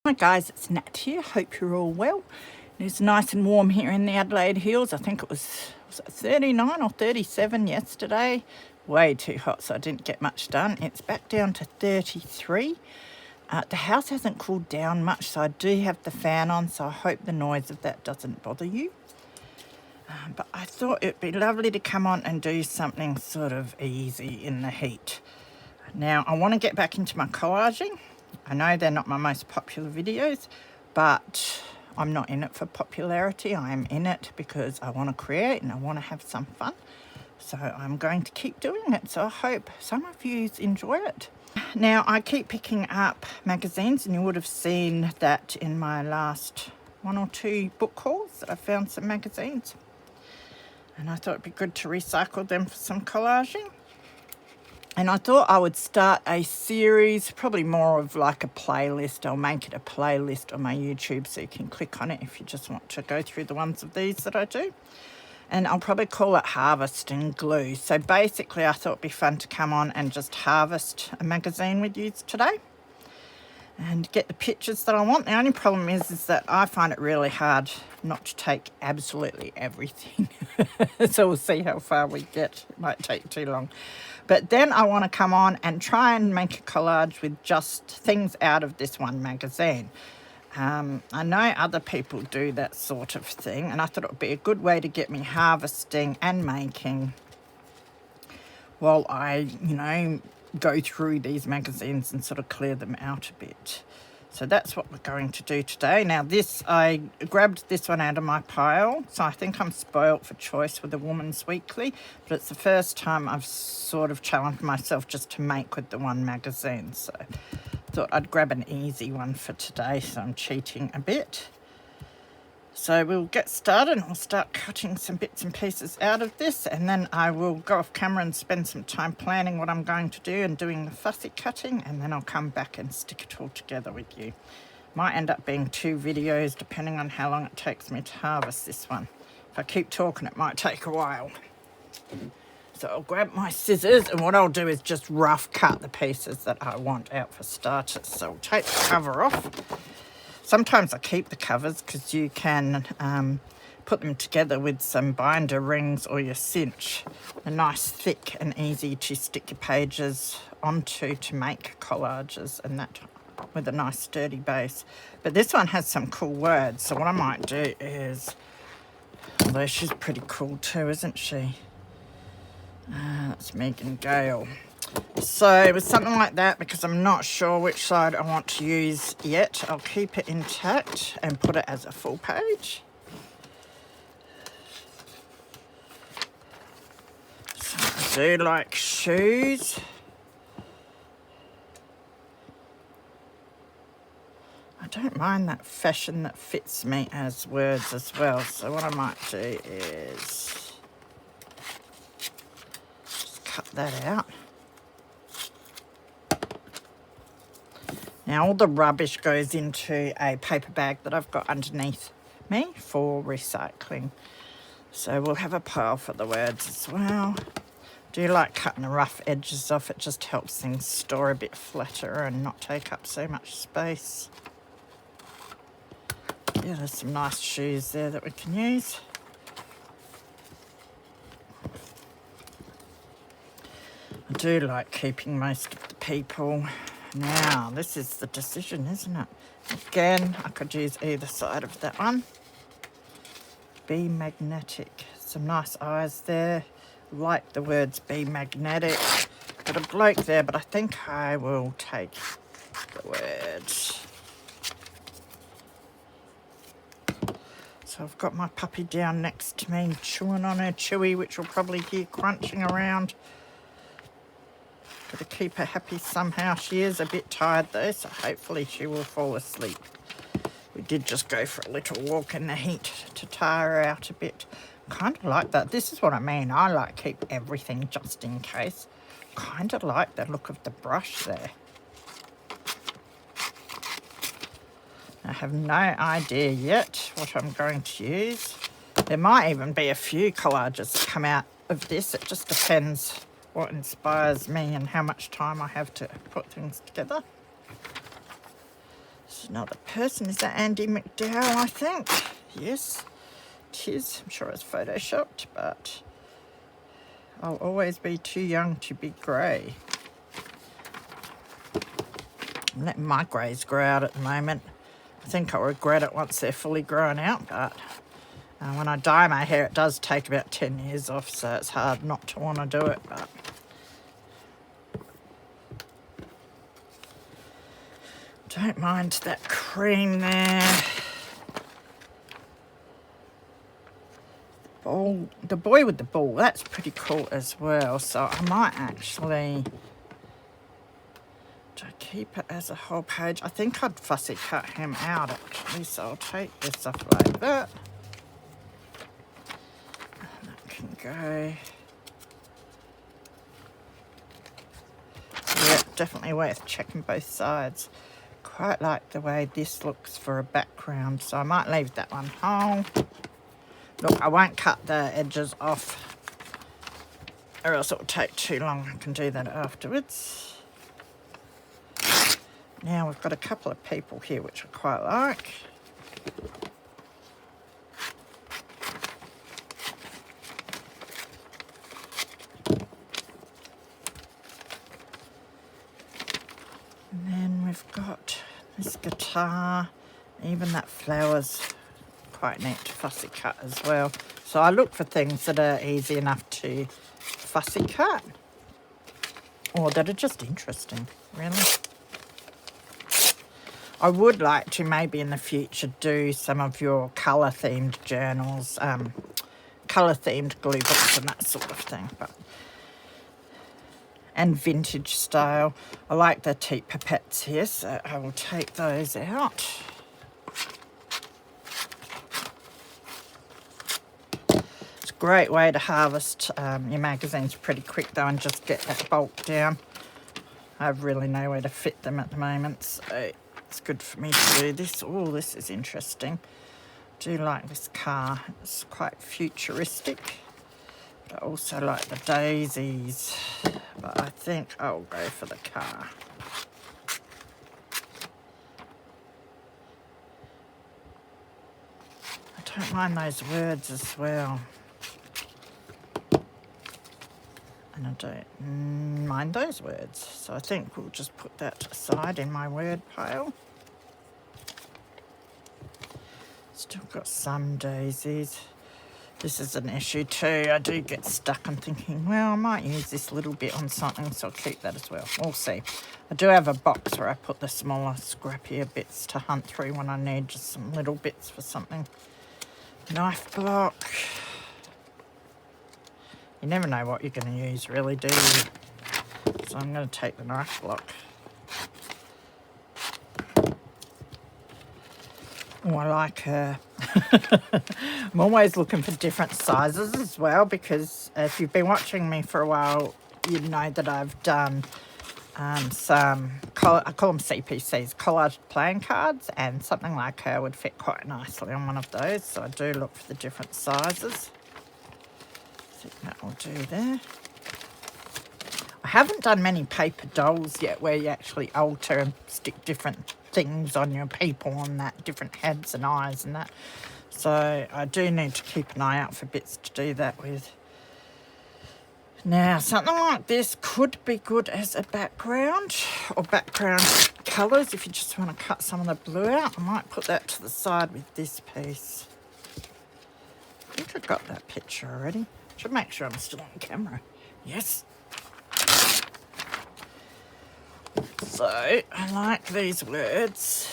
Hi guys, it's Nat here. Hope you're all well. It's nice and warm here in the Adelaide Hills. I think it was it 39 or 37 yesterday. Way too hot, so I didn't get much done. It's back down to 33. The house hasn't cooled down much, so I do have the fan on, so I hope the noise of that doesn't bother you. But I thought it'd be lovely to come on and do something sort of easy in the heat. Now, I want to get back into my collaging. I know they're not my most popular videos, but I'm not in it for popularity. I am in it because I want to create and I want to have some fun. So I'm going to keep doing it. So I hope some of you enjoy it. Now, I keep picking up magazines, and you would have seen that in my last one or two book hauls that I found some magazines. And I thought it'd be good to recycle them for some collaging. And I thought I would start a series, probably more of like a playlist. I'll make it a playlist on my YouTube so you can click on it if you just want to go through the ones of these that I do. And I'll probably call it Harvest and Glue. So basically I thought it'd be fun to come on and just harvest a magazine with you today and get the pictures that I want. The only problem is that I find it really hard not to take absolutely everything. So we'll see how far we get. It might take too long. But then I want to come on and try and make a collage with just things out of this one magazine. I know other people do that sort of thing, and I thought it would be a good way to get me harvesting and making while I, go through these magazines and sort of clear them out a bit. So that's what we're going to do today. Now I grabbed this one out of my pile, so I think I'm spoilt for choice with the Woman's Weekly, but it's the first time I've sort of challenged myself just to make with the one magazine. So I thought I'd grab an easy one for today, so I'm cheating a bit. So we'll get started and we'll start cutting some bits and pieces out of this, and then I will go off camera and spend some time planning what I'm going to do and doing the fussy cutting, and then I'll come back and stick it all together with you. Might end up being 2 videos depending on how long it takes me to harvest this one. If I keep talking, it might take a while. So I'll grab my scissors, and what I'll do is just rough cut the pieces that I want out for starters. So I'll take the cover off. Sometimes I keep the covers because you can put them together with some binder rings or your cinch. They're nice, thick and easy to stick your pages onto to make collages, and that with a nice sturdy base. But this one has some cool words, so what I might do is, although she's pretty cool too, isn't she? That's Megan Gale. So with something like that, because I'm not sure which side I want to use yet, I'll keep it intact and put it as a full page. So I do like shoes. I don't mind that fashion that fits me as words as well. So what I might do is just cut that out. Now all the rubbish goes into a paper bag that I've got underneath me for recycling. So we'll have a pile for the words as well. Do like cutting the rough edges off. It just helps things store a bit flatter and not take up so much space. Yeah, there's some nice shoes there that we can use. I do like keeping most of the people. Now, this is the decision, isn't it? Again, I could use either side of that one. Be magnetic. Some nice eyes there. Like the words be magnetic. Got a bloke there, but I think I will take the words. So I've got my puppy down next to me, chewing on her chewy, which you'll probably hear crunching around. Got to keep her happy somehow. She is a bit tired though, so hopefully she will fall asleep. We did just go for a little walk in the heat to tire her out a bit. Kind of like that. This is what I mean. I like keep everything just in case. Kind of like the look of the brush there. I have no idea yet what I'm going to use. There might even be a few collages that come out of this. It just depends what inspires me and how much time I have to put things together. So Another person. Is that Andy McDowell, I think? Yes, it is. I'm sure it's photoshopped, but I'll always be too young to be grey. I'm letting my greys grow out at the moment. I think I'll regret it once they're fully grown out, but when I dye my hair, it does take about 10 years off, so it's hard not to want to do it, but don't mind that cream there. The boy with the ball, that's pretty cool as well. So I might actually, do I keep it as a whole page? I think I'd fussy cut him out actually, so I'll take this off like that. That can go. Yeah, definitely worth checking both sides. Quite like the way this looks for a background, so I might leave that one whole. Look, I won't cut the edges off or else it will take too long. I can do that afterwards. Now we've got a couple of people here which I quite like. And then we've got this guitar, even that flower's quite neat to fussy cut as well. So I look for things that are easy enough to fussy cut or that are just interesting, really. I would like to maybe in the future do some of your colour themed journals, colour themed glue books and that sort of thing, and vintage style. I like the teat pipettes here, so I will take those out. It's a great way to harvest your magazines pretty quick though and just get that bulk down. I have really nowhere to fit them at the moment, so it's good for me to do this. Oh, this is interesting. I do like this car. It's quite futuristic. But I also like the daisies. But I think I'll go for the car. I don't mind those words as well. And I don't mind those words. So I think we'll just put that aside in my word pile. Still got some daisies. This is an issue too. I do get stuck on thinking, well, I might use this little bit on something, so I'll keep that as well. We'll see. I do have a box where I put the smaller, scrappier bits to hunt through when I need just some little bits for something. Knife block. You never know what you're going to use, really, do you? So I'm going to take the knife block. Oh, I like her. I'm always looking for different sizes as well, because if you've been watching me for a while, you know that I've done some, I call them CPCs, collage playing cards, and something like her would fit quite nicely on one of those. So I do look for the different sizes. I think that will do there. I haven't done many paper dolls yet where you actually alter and stick different things on your people and that, different heads and eyes and that. So I do need to keep an eye out for bits to do that with. Now, something like this could be good as a background or background colours if you just want to cut some of the blue out. I might put that to the side with this piece. I think I got that picture already. Should make sure I'm still on camera. Yes. So, I like these words.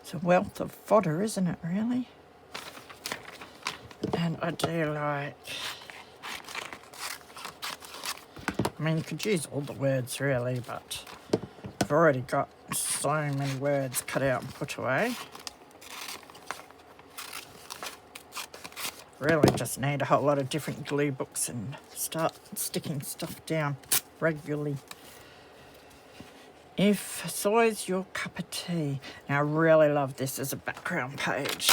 It's a wealth of fodder, isn't it, really? And I do like... I mean, you could use all the words, really, but I've already got so many words cut out and put away. Really just need a whole lot of different glue books and start sticking stuff down regularly. If soy's your cup of tea. Now I really love this as a background page.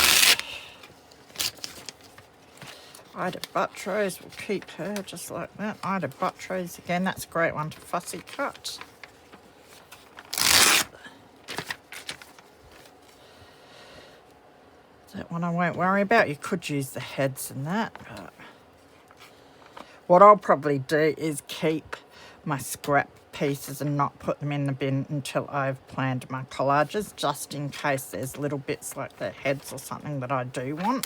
Ida Buttrose, we'll keep her just like that. Ida Buttrose, again, that's a great one to fussy cut. That one I won't worry about. You could use the heads and that, but what I'll probably do is keep my scrap pieces and not put them in the bin until I've planned my collages, just in case there's little bits like the heads or something that I do want.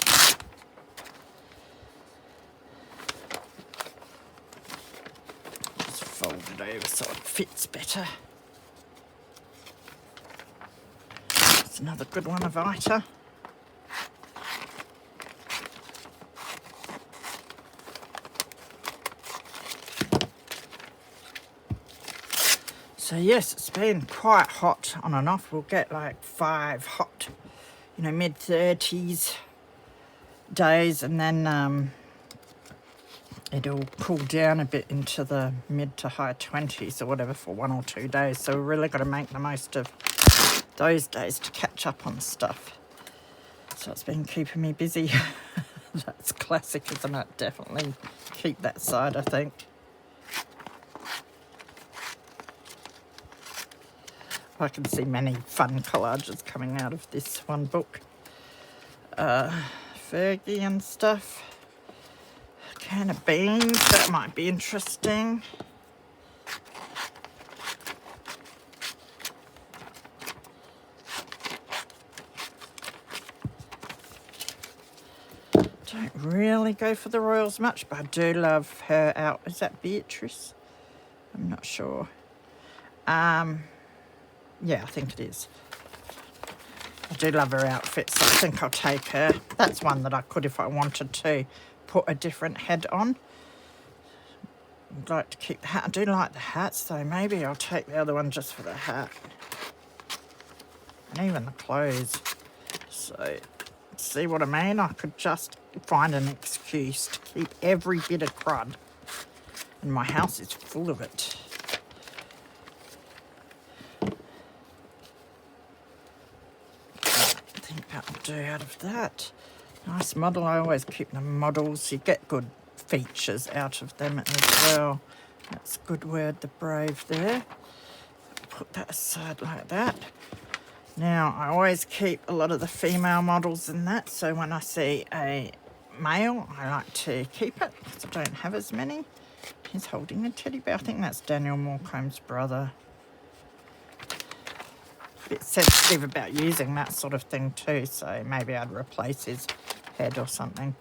Just fold it over so it fits better. It's another good one of Ita. So yes, it's been quite hot on and off. We'll get like 5 hot, mid-30s days, and then it'll cool down a bit into the mid to high 20s or whatever for 1 or 2 days. So we've really got to make the most of those days to catch up on stuff. So it's been keeping me busy. That's classic, isn't it? Definitely keep that side, I think. I can see many fun collages coming out of this one book. Fergie and stuff. A can of beans, that might be interesting. Don't really go for the royals much, but I do love her out. Is that Beatrice? I'm not sure. Yeah, I think it is. I do love her outfit, so I think I'll take her. That's one that I could, if I wanted to, put a different head on. I'd like to keep the hat. I do like the hats, so maybe I'll take the other one just for the hat. And even the clothes. So, see what I mean? I could just find an excuse to keep every bit of crud. And my house is full of it. That'll do out of that. Nice model. I always keep the models. You get good features out of them as well. That's a good word, the brave there. Put that aside like that. Now, I always keep a lot of the female models in that, so when I see a male, I like to keep it because I don't have as many. He's holding a teddy bear. I think that's Daniel Morecombe's brother. Bit sensitive about using that sort of thing too, so maybe I'd replace his head or something.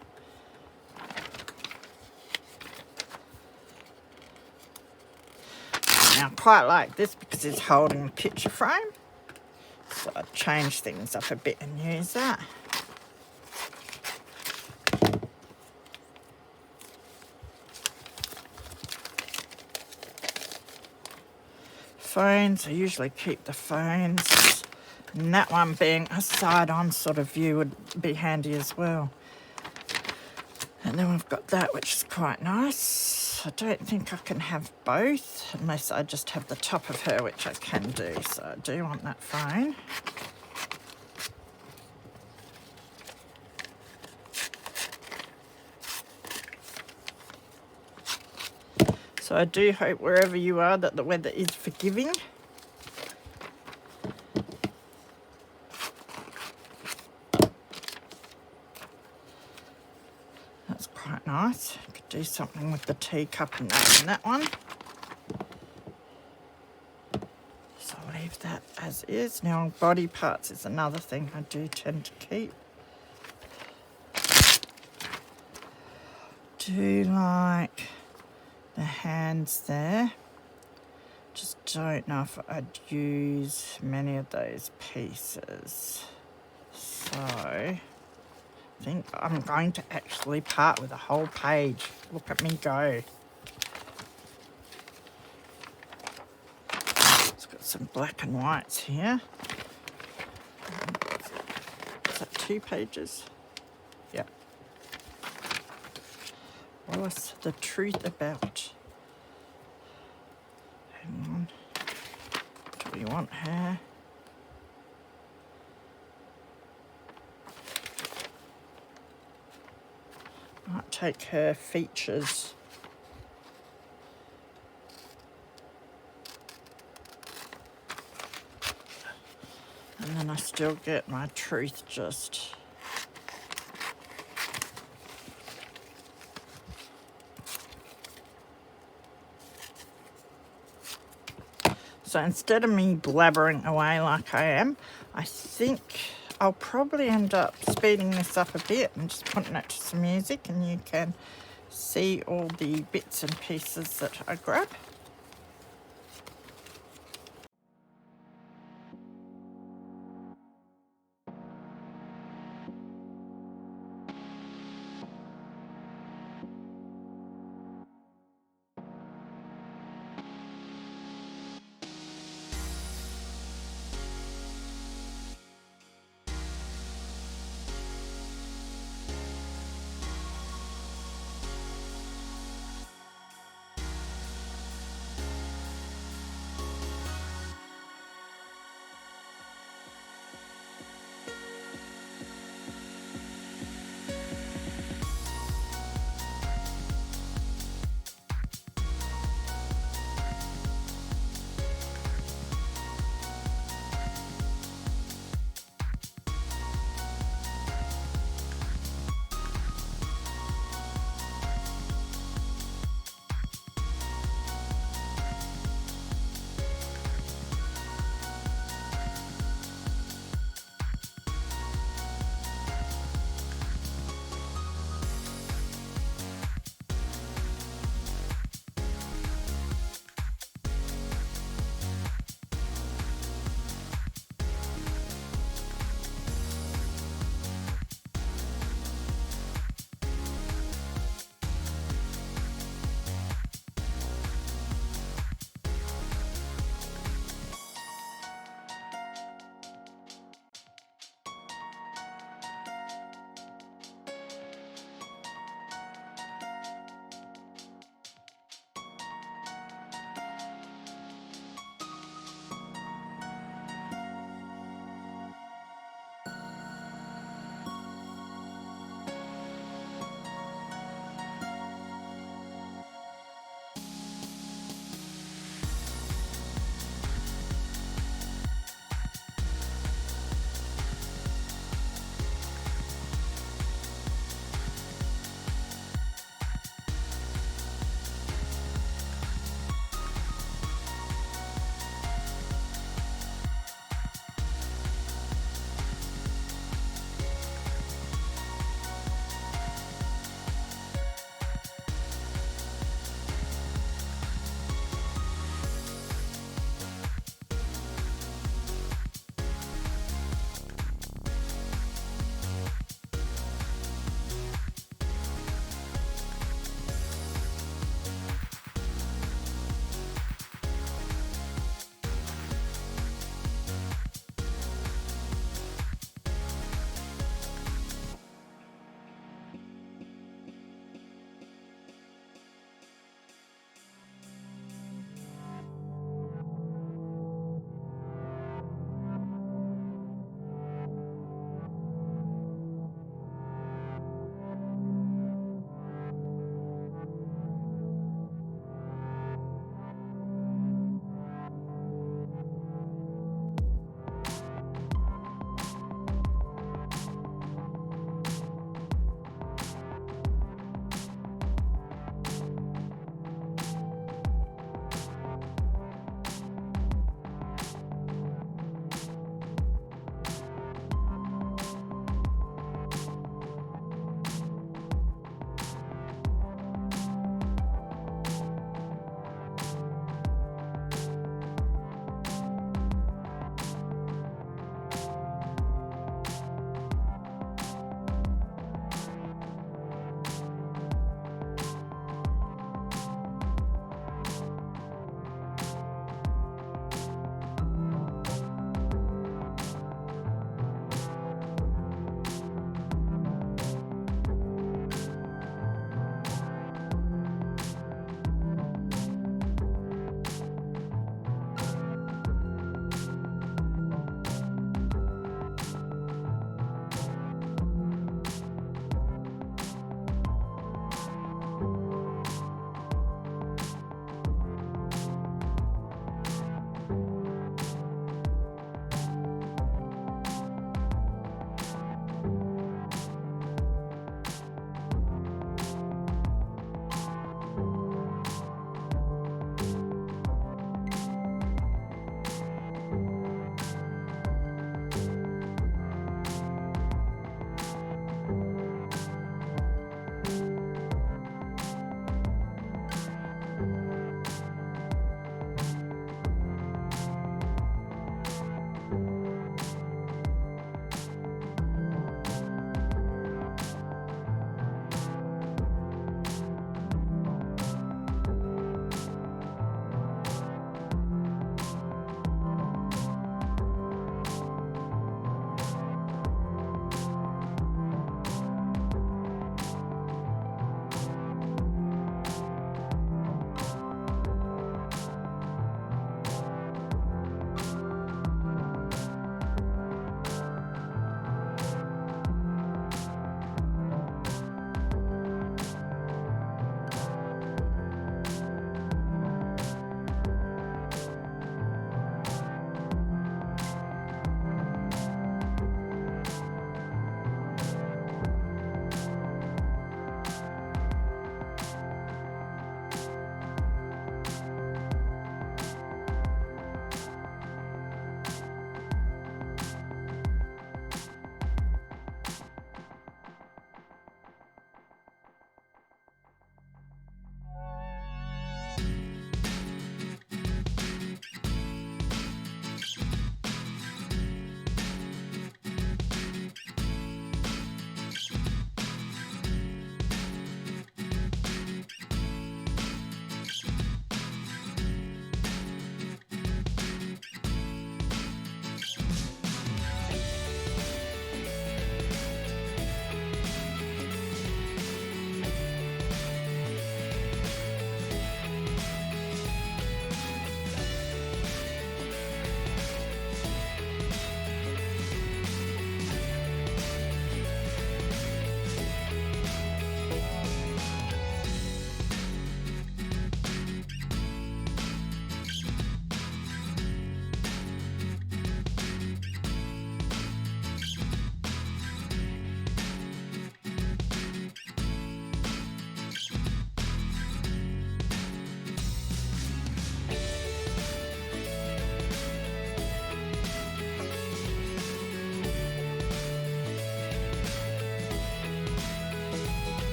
Now I quite like this because it's holding the picture frame, so I'd change things up a bit and use that. Phones, I usually keep the phones, and that one being a side-on sort of view would be handy as well. And then we've got that, which is quite nice. I don't think I can have both unless I just have the top of her, which I can do, so I do want that phone. So I do hope wherever you are that the weather is forgiving. That's quite nice. I could do something with the teacup and that one. So I'll leave that as is. Now body parts is another thing I do tend to keep. Do like the hands there. Just don't know if I'd use many of those pieces. So I think I'm going to actually part with a whole page. Look at me go. It's got some black and whites here. Is that 2 pages? Yeah. What's the truth about? Hang on. Do we want her? Might take her features. And then I still get my truth just. So instead of me blabbering away like I am, I think I'll probably end up speeding this up a bit and just putting it to some music, and you can see all the bits and pieces that I grab.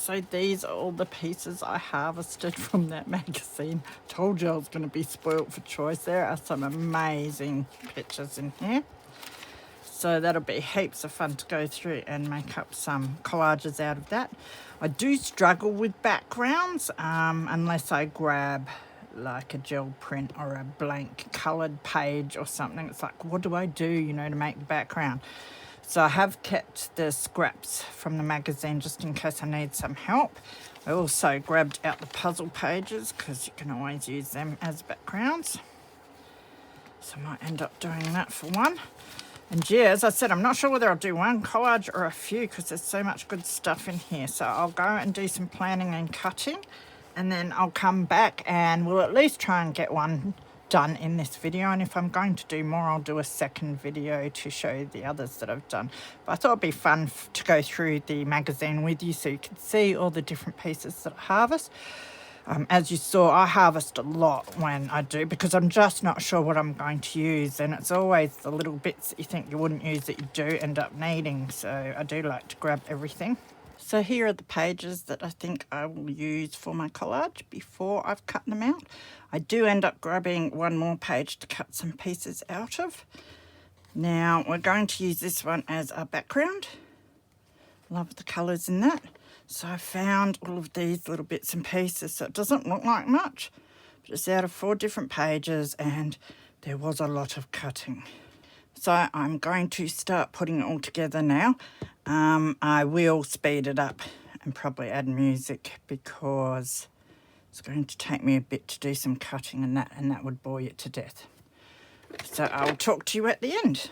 So these are all the pieces I harvested from that magazine. Told you I was going to be spoilt for choice. There are some amazing pictures in here. So that'll be heaps of fun to go through and make up some collages out of that. I do struggle with backgrounds unless I grab like a gel print or a blank coloured page or something. It's like, what do I do, you know, to make the background? So I have kept the scraps from the magazine just in case I need some help. I also grabbed out the puzzle pages because you can always use them as backgrounds. So I might end up doing that for one. And yeah, as I said, I'm not sure whether I'll do one collage or a few because there's so much good stuff in here. So I'll go and do some planning and cutting, and then I'll come back and we'll at least try and get one done in this video. And if I'm going to do more, I'll do a second video to show the others that I've done. But I thought it'd be fun to go through the magazine with you so you can see all the different pieces that I harvest. As you saw, I harvest a lot when I do because I'm just not sure what I'm going to use, and it's always the little bits that you think you wouldn't use that you do end up needing, so I do like to grab everything. So here are the pages that I think I will use for my collage before I've cut them out. I do end up grabbing one more page to cut some pieces out of. Now we're going to use this one as our background. Love the colours in that. So I found all of these little bits and pieces, so it doesn't look like much, but it's out of 4 different pages and there was a lot of cutting. So I'm going to start putting it all together now. I will speed it up and probably add music because it's going to take me a bit to do some cutting and that would bore you to death. So I'll talk to you at the end.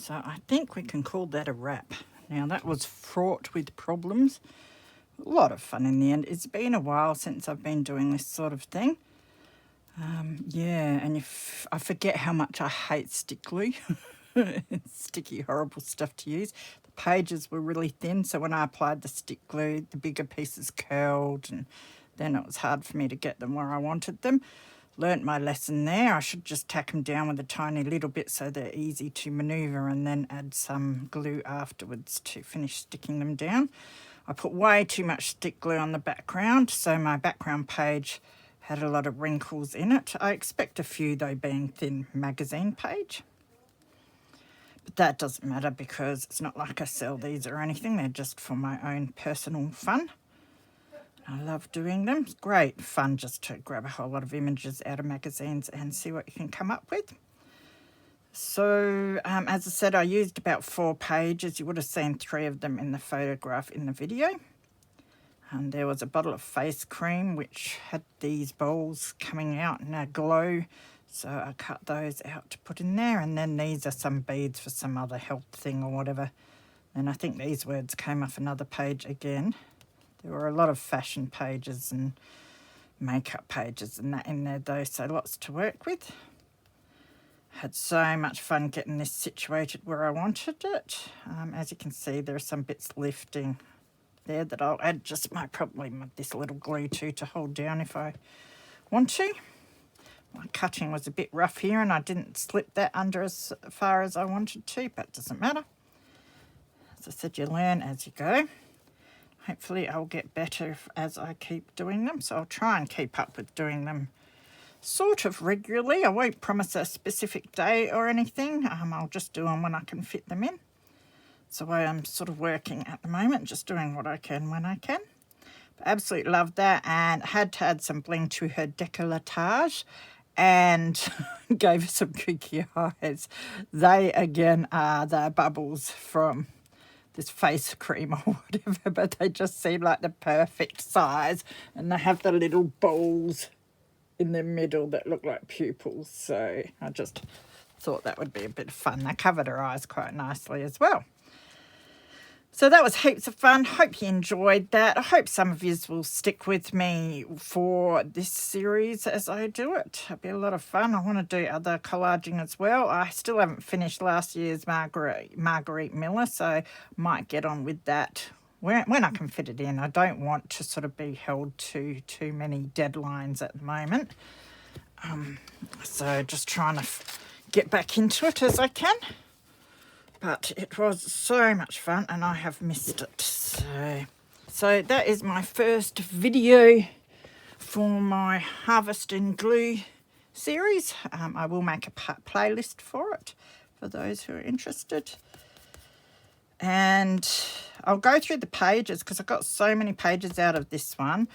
So I think we can call that a wrap. Now that was fraught with problems. A lot of fun in the end. It's been a while since I've been doing this sort of thing. Yeah, and if I forget how much I hate stick glue. It's sticky, horrible stuff to use. The pages were really thin, so when I applied the stick glue, the bigger pieces curled, and then it was hard for me to get them where I wanted them. Learnt my lesson there. I should just tack them down with a tiny little bit so they're easy to manoeuvre, and then add some glue afterwards to finish sticking them down. I put way too much stick glue on the background, so my background page had a lot of wrinkles in it. I expect a few though, being thin magazine page. But that doesn't matter because it's not like I sell these or anything. They're just for my own personal fun. I love doing them. It's great fun just to grab a whole lot of images out of magazines and see what you can come up with. So, as I said, I used about 4 pages. You would have seen 3 of them in the photograph in the video. And there was a bottle of face cream which had these balls coming out in a glow. So I cut those out to put in there. And then these are some beads for some other health thing or whatever. And I think these words came off another page again. There were a lot of fashion pages and makeup pages and that in there though, so lots to work with. Had so much fun getting this situated where I wanted it. As you can see, there are some bits lifting there that I'll add just probably this little glue to hold down if I want to. My cutting was a bit rough here and I didn't slip that under as far as I wanted to, but it doesn't matter. As I said, you learn as you go. Hopefully I'll get better as I keep doing them, so I'll try and keep up with doing them sort of regularly. I won't promise a specific day or anything. I'll just do them when I can fit them in. It's the way I'm sort of working at the moment, just doing what I can when I can. But absolutely loved that, and had to add some bling to her décolletage and gave her some kooky eyes. They again are the bubbles from this face cream or whatever, but they just seem like the perfect size, and they have the little balls in the middle that look like pupils, so I just thought that would be a bit of fun. They covered her eyes quite nicely as well. So that was heaps of fun. Hope you enjoyed that. I hope some of you will stick with me for this series as I do it. It'll be a lot of fun. I want to do other collaging as well. I still haven't finished last year's Marguerite Miller, so might get on with that when I can fit it in. I don't want to sort of be held to too many deadlines at the moment. So just trying to get back into it as I can. But it was so much fun and I have missed it. So that is my first video for my Harvest and Glue series. I will make a playlist for it for those who are interested. And I'll go through the pages because I got so many pages out of this one.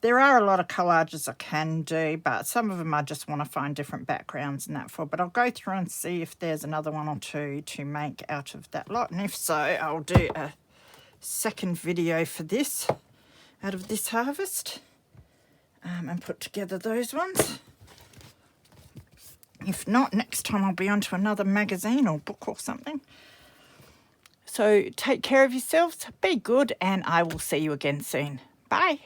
There are a lot of collages I can do, but some of them I just want to find different backgrounds and that for. But I'll go through and see if there's another one or two to make out of that lot. And if so, I'll do a second video for this, out of this harvest, and put together those ones. If not, next time I'll be onto another magazine or book or something. So take care of yourselves, be good, and I will see you again soon. Bye.